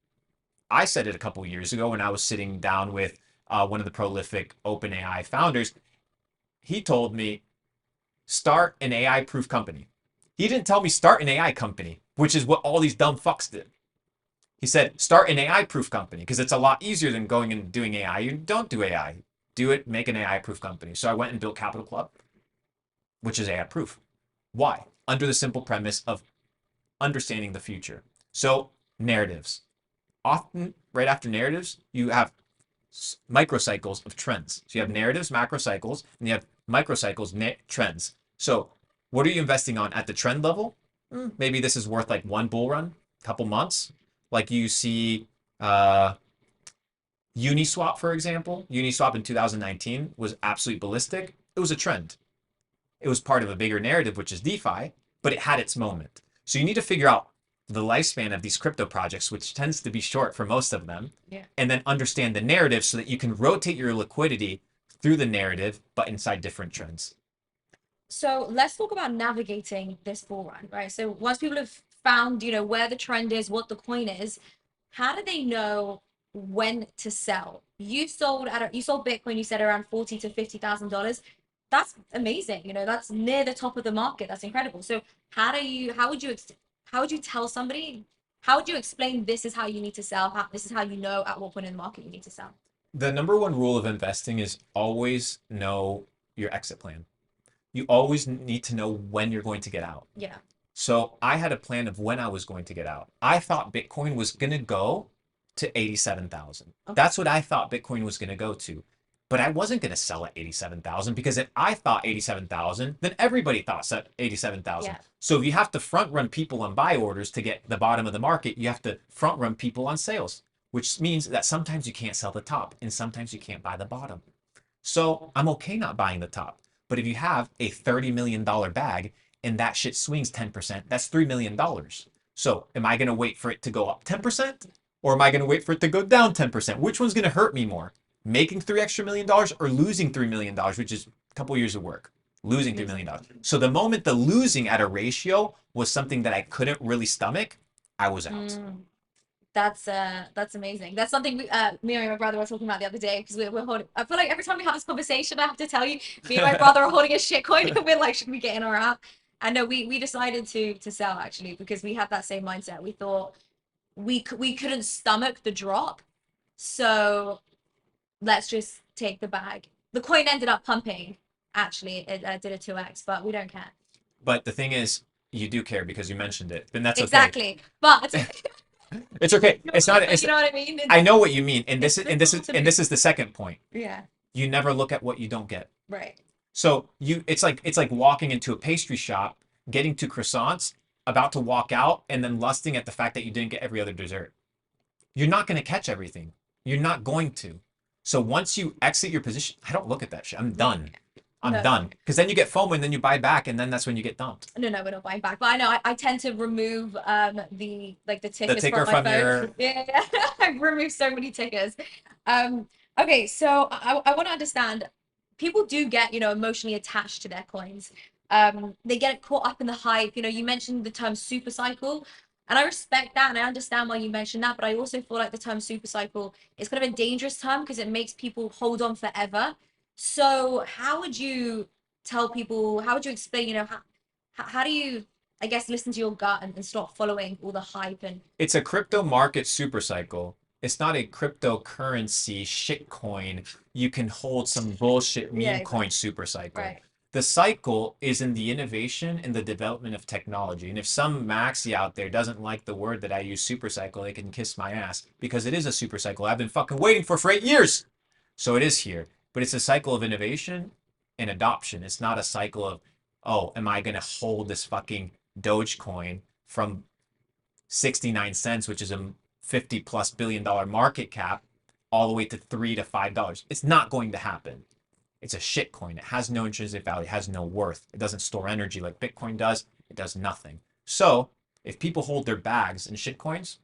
I said it a couple years ago when I was sitting down with one of the prolific OpenAI founders, he told me start an AI proof company. He didn't tell me start an AI company, which is what all these dumb fucks did. He said start an AI proof company because it's a lot easier than going and doing AI. You don't do AI. Do it, make an AI proof company. So I went and built Capital Club, which is AI proof. Why? Under the simple premise of understanding the future. So narratives. Often, right after narratives, you have microcycles of trends. So you have narratives, macro cycles, and you have microcycles, trends. So what are you investing on at the trend level? Maybe this is worth like one bull run, couple months. Like you see Uniswap, for example. Uniswap in 2019 was absolutely ballistic. It was a trend. It was part of a bigger narrative, which is DeFi, but it had its moment. So you need to figure out the lifespan of these crypto projects, which tends to be short for most of them, Yeah. and then understand the narrative so that you can rotate your liquidity through the narrative, but inside different trends. So let's talk about navigating this bull run, right? So once people have found, where the trend is, what the coin is, how do they know when to sell? You sold Bitcoin, you said around 40 to $50,000. That's amazing. That's near the top of the market. That's incredible. So how would you tell somebody, how would you explain this is how you need to sell? This is how you know at what point in the market you need to sell? The number one rule of investing is always know your exit plan. You always need to know when you're going to get out. Yeah. So I had a plan of when I was going to get out. I thought Bitcoin was going to go to 87,000. Okay. That's what I thought Bitcoin was going to go to. But I wasn't going to sell at 87,000 because if I thought 87,000, then everybody thought 87,000. Yeah. So if you have to front run people on buy orders to get the bottom of the market, you have to front run people on sales, which means that sometimes you can't sell the top and sometimes you can't buy the bottom. So I'm okay not buying the top. But if you have a $30 million bag and that shit swings 10%, that's $3 million. So am I going to wait for it to go up 10%? Or am I going to wait for it to go down 10%? Which one's going to hurt me more? Making $3 extra million or losing $3 million, which is a couple years of work? Losing $3 million. So the moment the losing at a ratio was something that I couldn't really stomach, I was out. That's amazing. That's something me and my brother were talking about the other day because we're holding. I feel like every time we have this conversation, I have to tell you, me and my brother are holding a shit coin, and we're like, should we get in or out? And no, we decided to sell actually because we had that same mindset. We thought we couldn't stomach the drop, so let's just take the bag. The coin ended up pumping. Actually, it did a 2x, but we don't care. But the thing is, you do care because you mentioned it. Then that's okay. Exactly, but It's okay. It's not. you know what I mean? I know what you mean, and it's this is the second point. Yeah. You never look at what you don't get. Right. So it's like walking into a pastry shop, getting two croissants, about to walk out, and then lusting at the fact that you didn't get every other dessert. You're not going to catch everything. You're not going to. So once you exit your position, I don't look at that shit. I'm done. I'm done. Because then you get FOMO and then you buy back and then that's when you get dumped. No, we're not buying back. But I know I tend to remove the tickers ticker from my from phone. your... Yeah. I've removed so many tickers. Okay, so I want to understand. People do get, emotionally attached to their coins. They get caught up in the hype. You mentioned the term super cycle, and I respect that and I understand why you mentioned that, but I also feel like the term super cycle is kind of a dangerous term because it makes people hold on forever. So how would you tell people, how would you explain, how do you, I guess, listen to your gut and stop following all the hype and It's a crypto market super cycle. It's not a cryptocurrency shitcoin. You can hold some bullshit meme coin super cycle. Right. The cycle is in the innovation and the development of technology. And if some maxi out there doesn't like the word that I use super cycle, they can kiss my ass because it is a super cycle I've been fucking waiting for 8 years. So it is here. But it's a cycle of innovation and adoption. It's not a cycle of, oh, am I going to hold this fucking Dogecoin from 69 cents, which is a 50 plus $1 billion market cap, all the way to $3 to $5. It's not going to happen. It's a shit coin. It has no intrinsic value. It has no worth. It doesn't store energy like Bitcoin does. It does nothing. So if people hold their bags in shit coins,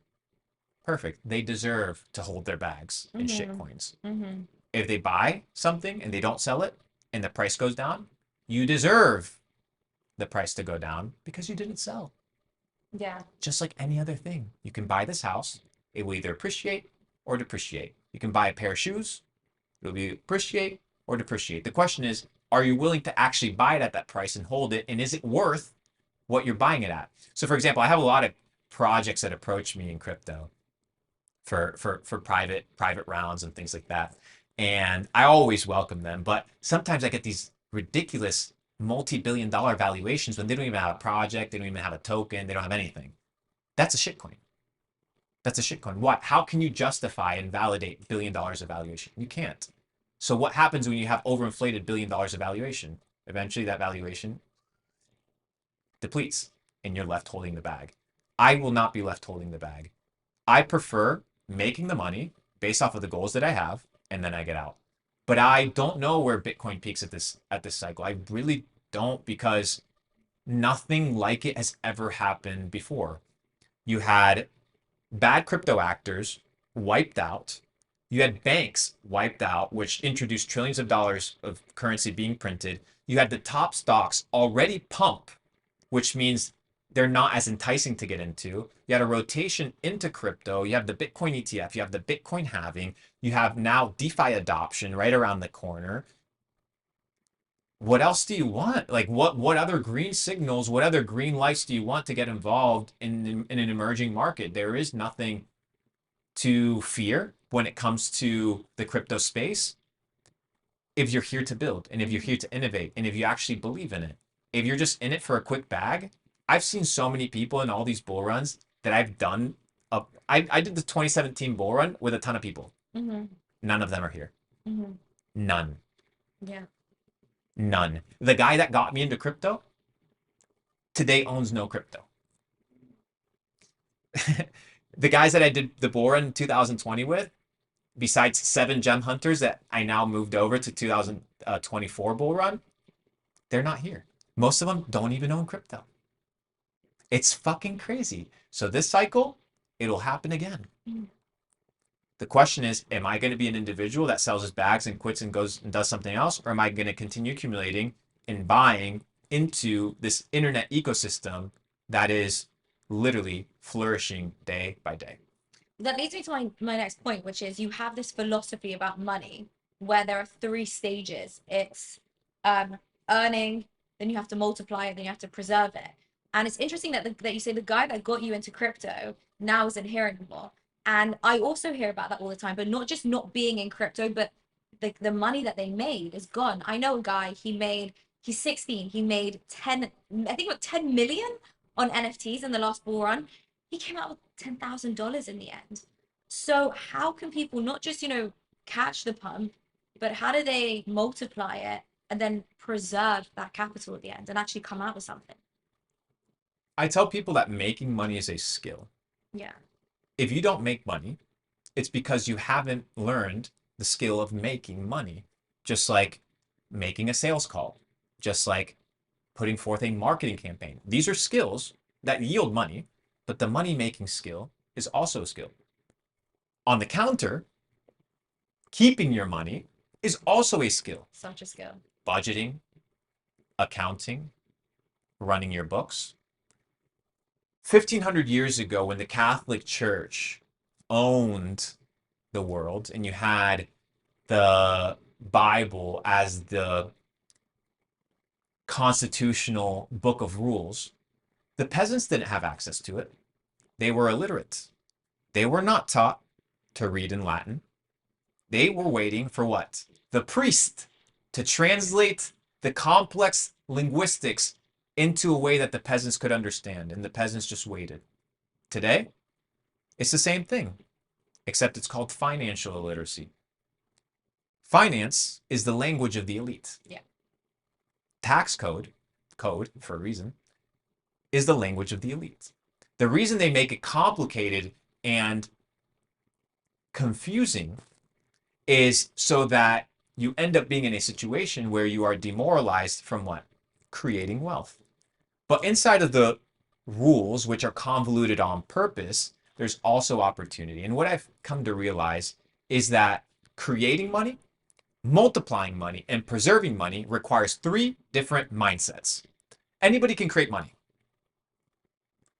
perfect. They deserve to hold their bags in shit coins. If they buy something and they don't sell it and the price goes down, you deserve the price to go down because you didn't sell. Yeah. Just like any other thing. You can buy this house. It will either appreciate or depreciate. You can buy a pair of shoes. It'll be appreciate or depreciate. The question is, are you willing to actually buy it at that price and hold it? And is it worth what you're buying it at? So for example, I have a lot of projects that approach me in crypto for private rounds and things like that. And I always welcome them, but sometimes I get these ridiculous multi-billion dollar valuations when they don't even have a project, they don't even have a token, they don't have anything. That's a shitcoin. That's a shitcoin. What? How can you justify and validate $1 billion of valuation? You can't. So what happens when you have overinflated $1 billion of valuation? Eventually that valuation depletes and you're left holding the bag. I will not be left holding the bag. I prefer making the money based off of the goals that I have, and then I get out. But I don't know where Bitcoin peaks at this cycle. I really don't, because nothing like it has ever happened before. You had bad crypto actors wiped out. You had banks wiped out, which introduced trillions of dollars of currency being printed. You had the top stocks already pump, which means they're not as enticing to get into. You had a rotation into crypto. You have the Bitcoin ETF. You have the Bitcoin halving. You have now DeFi adoption right around the corner. What else do you want? Like what other green signals, what other green lights do you want to get involved in an emerging market? There is nothing to fear when it comes to the crypto space if you're here to build and if you're here to innovate and if you actually believe in it. If you're just in it for a quick bag, I've seen so many people in all these bull runs that I've done. I did the 2017 bull run with a ton of people. Mm-hmm. None of them are here. Mm-hmm. None. Yeah. None. The guy that got me into crypto today owns no crypto. The guys that I did the bull run in 2020 with, besides 7 gem hunters that I now moved over to 2024 bull run, they're not here. Most of them don't even own crypto. It's fucking crazy. So this cycle, it'll happen again. Mm. The question is, am I going to be an individual that sells his bags and quits and goes and does something else? Or am I going to continue accumulating and buying into this internet ecosystem that is literally flourishing day by day? That leads me to my next point, which is you have this philosophy about money where there are 3 stages. It's earning, then you have to multiply it, then you have to preserve it. And it's interesting that you say the guy that got you into crypto now isn't here anymore. And I also hear about that all the time, but not just not being in crypto, but the money that they made is gone. I know a guy, he's 16, he made 10, I think about 10 million on NFTs in the last bull run. He came out with $10,000 in the end. So how can people not just, catch the pump, but how do they multiply it and then preserve that capital at the end and actually come out with something? I tell people that making money is a skill. Yeah. If you don't make money, it's because you haven't learned the skill of making money. Just like making a sales call, just like putting forth a marketing campaign. These are skills that yield money, but the money making skill is also a skill. On the counter, keeping your money is also a skill. Such a skill. Budgeting, accounting, running your books. 1,500 years ago, when the Catholic Church owned the world and you had the Bible as the constitutional book of rules, the peasants didn't have access to it. They were illiterate. They were not taught to read in Latin. They were waiting for what? The priest to translate the complex linguistics into a way that the peasants could understand, and the peasants just waited. Today, it's the same thing, except it's called financial illiteracy. Finance is the language of the elite. Yeah. Tax code for a reason, is the language of the elite. The reason they make it complicated and confusing is so that you end up being in a situation where you are demoralized from what? Creating wealth. But inside of the rules, which are convoluted on purpose, there's also opportunity. And what I've come to realize is that creating money, multiplying money, and preserving money requires 3 different mindsets. Anybody can create money.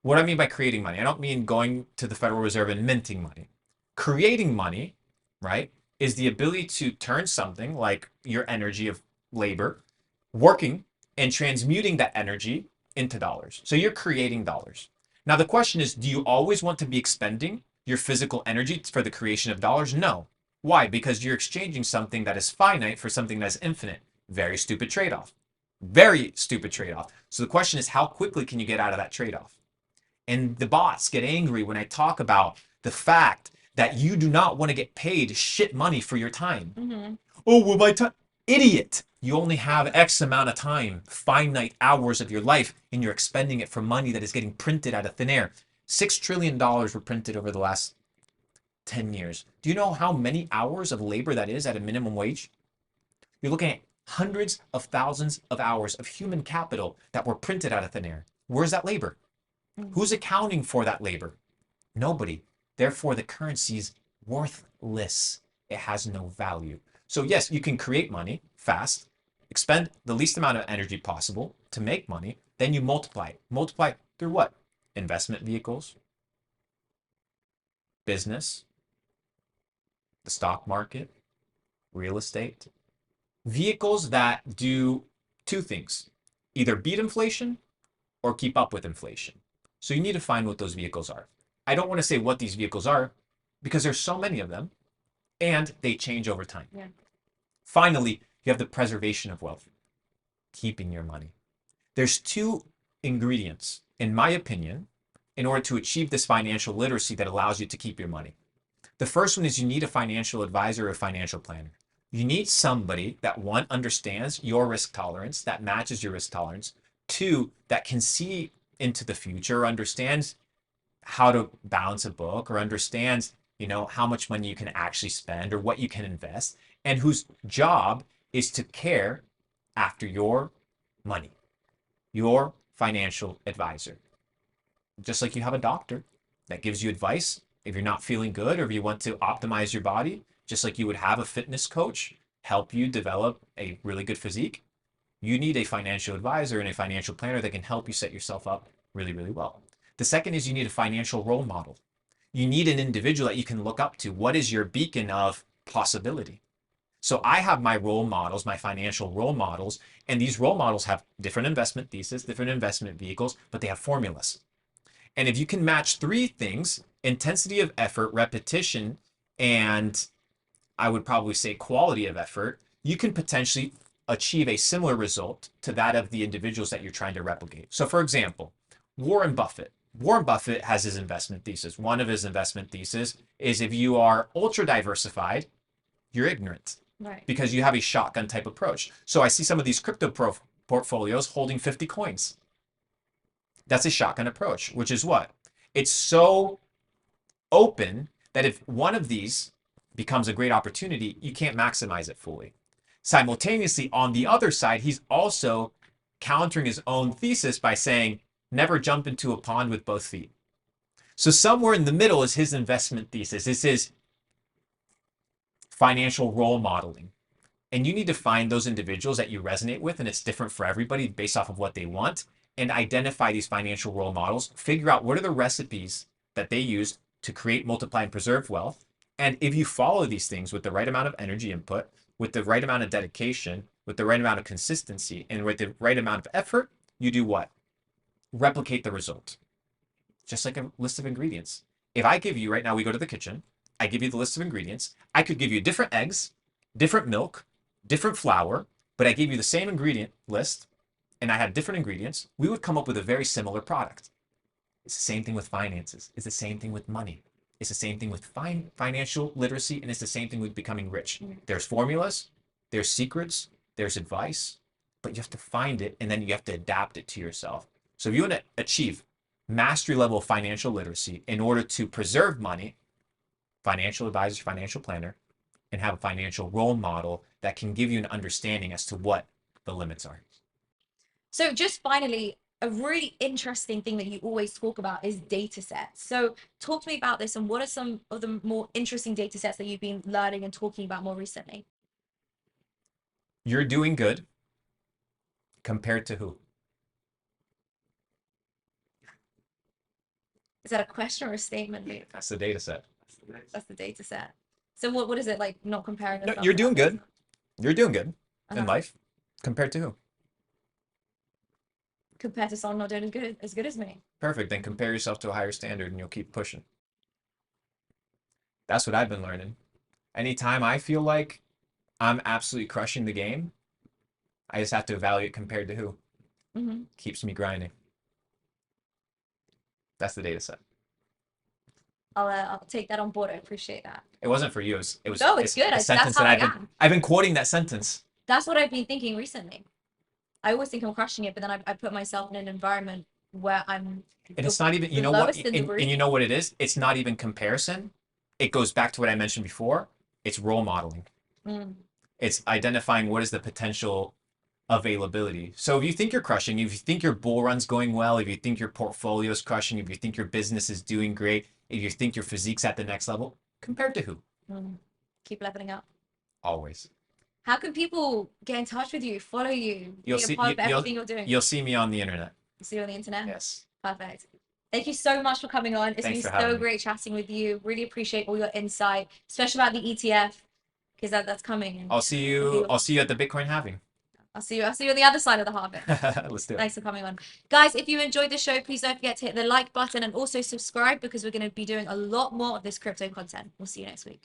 What I mean by creating money, I don't mean going to the Federal Reserve and minting money. Creating money, right, is the ability to turn something like your energy of labor, working and transmuting that energy into dollars. So you're creating dollars. Now, the question is, do you always want to be expending your physical energy for the creation of dollars? No. Why? Because you're exchanging something that is finite for something that's infinite. Very stupid trade off. Very stupid trade off. So the question is, how quickly can you get out of that trade off? And the bots get angry when I talk about the fact that you do not want to get paid shit money for your time. Mm-hmm. Oh, well, my time. Idiot. You only have X amount of time, finite hours of your life, and you're expending it for money that is getting printed out of thin air. $6 trillion were printed over the last 10 years. Do you know how many hours of labor that is at a minimum wage? You're looking at hundreds of thousands of hours of human capital that were printed out of thin air. Where's that labor? Who's accounting for that labor? Nobody. Therefore, the currency is worthless. It has no value. So yes, you can create money fast, expend the least amount of energy possible to make money, then you multiply it. Multiply it through what? Investment vehicles, business, the stock market, real estate. Vehicles that do two things, either beat inflation or keep up with inflation. So you need to find what those vehicles are. I don't want to say what these vehicles are because there's so many of them and they change over time. Yeah. Finally, you have the preservation of wealth, keeping your money. There's two ingredients, in my opinion, in order to achieve this financial literacy that allows you to keep your money. The first one is you need a financial advisor or a financial planner. You need somebody that, one, understands your risk tolerance, that matches your risk tolerance. Two, that can see into the future, understands how to balance a book, or understands, how much money you can actually spend or what you can invest, and whose job is to care after your money, your financial advisor. Just like you have a doctor that gives you advice if you're not feeling good or if you want to optimize your body, just like you would have a fitness coach help you develop a really good physique, you need a financial advisor and a financial planner that can help you set yourself up really, really well. The second is you need a financial role model. You need an individual that you can look up to. What is your beacon of possibility? So I have my role models, my financial role models, and these role models have different investment theses, different investment vehicles, but they have formulas. And if you can match three things, intensity of effort, repetition, and I would probably say quality of effort, you can potentially achieve a similar result to that of the individuals that you're trying to replicate. So for example, Warren Buffett. Warren Buffett has his investment thesis. One of his investment thesis is if you are ultra diversified, you're ignorant. Right. Because you have a shotgun type approach. So I see some of these crypto portfolios holding 50 coins. That's a shotgun approach, which is what? It's so open that if one of these becomes a great opportunity, you can't maximize it fully. Simultaneously, on the other side, he's also countering his own thesis by saying, never jump into a pond with both feet. So somewhere in the middle is his investment thesis. This is financial role modeling. And you need to find those individuals that you resonate with, and it's different for everybody based off of what they want, and identify these financial role models, figure out what are the recipes that they use to create, multiply, and preserve wealth. And if you follow these things with the right amount of energy input, with the right amount of dedication, with the right amount of consistency, and with the right amount of effort, you do what? Replicate the result. Just like a list of ingredients. If I give you, right now we go to the kitchen, I give you the list of ingredients. I could give you different eggs, different milk, different flour, but I gave you the same ingredient list and I had different ingredients, we would come up with a very similar product. It's the same thing with finances. It's the same thing with money. It's the same thing with financial literacy, and it's the same thing with becoming rich. There's formulas, there's secrets, there's advice, but you have to find it and then you have to adapt it to yourself. So if you want to achieve mastery level financial literacy in order to preserve money, financial advisor, financial planner, and have a financial role model that can give you an understanding as to what the limits are. So just finally, a really interesting thing that you always talk about is data sets. So talk to me about this, and what are some of the more interesting data sets that you've been learning and talking about more recently? You're doing good compared to who? Is that a question or a statement, Luke? That's the data set. That's the data set. So what is it like? Not comparing No, yourself you're to that doing good. person? You're doing good in Uh-huh. life. Compared to who? Compared to someone not doing as good as me. Perfect. Then compare yourself to a higher standard and you'll keep pushing. That's what I've been learning. Anytime I feel like I'm absolutely crushing the game, I just have to evaluate compared to who. Hmm. Keeps me grinding. That's the data set. I'll take that on board. I appreciate that. It wasn't for you. No, it's It's good. a That's sentence how that I am. I've been quoting that sentence. That's what I've been thinking recently. I always think I'm crushing it, but then I put myself in an environment where I'm And the, it's not even, you the know what, lowest in the and group. you know what it is? It's not even comparison. It goes back to what I mentioned before. It's role modeling. Mm. It's identifying what is the potential availability. So if you think you're crushing, if you think your bull run's going well, if you think your portfolio's crushing, if you think your business is doing great, if you think your physique's at the next level, compared to who? Mm. Keep leveling up. Always. How can people get in touch with you, follow you, You'll be a see part of everything you're doing? you'll see me on the internet. See you on the internet. Yes. Perfect. Thank you so much for coming on. It's Thanks been for having so me. great chatting with you. Really appreciate all your insight, especially about the ETF, because that's coming. And I'll see you at the Bitcoin halving. I'll see you on the other side of the harvest. Let's do it. Thanks for coming on. Guys, if you enjoyed the show, please don't forget to hit the like button and also subscribe because we're going to be doing a lot more of this crypto content. We'll see you next week.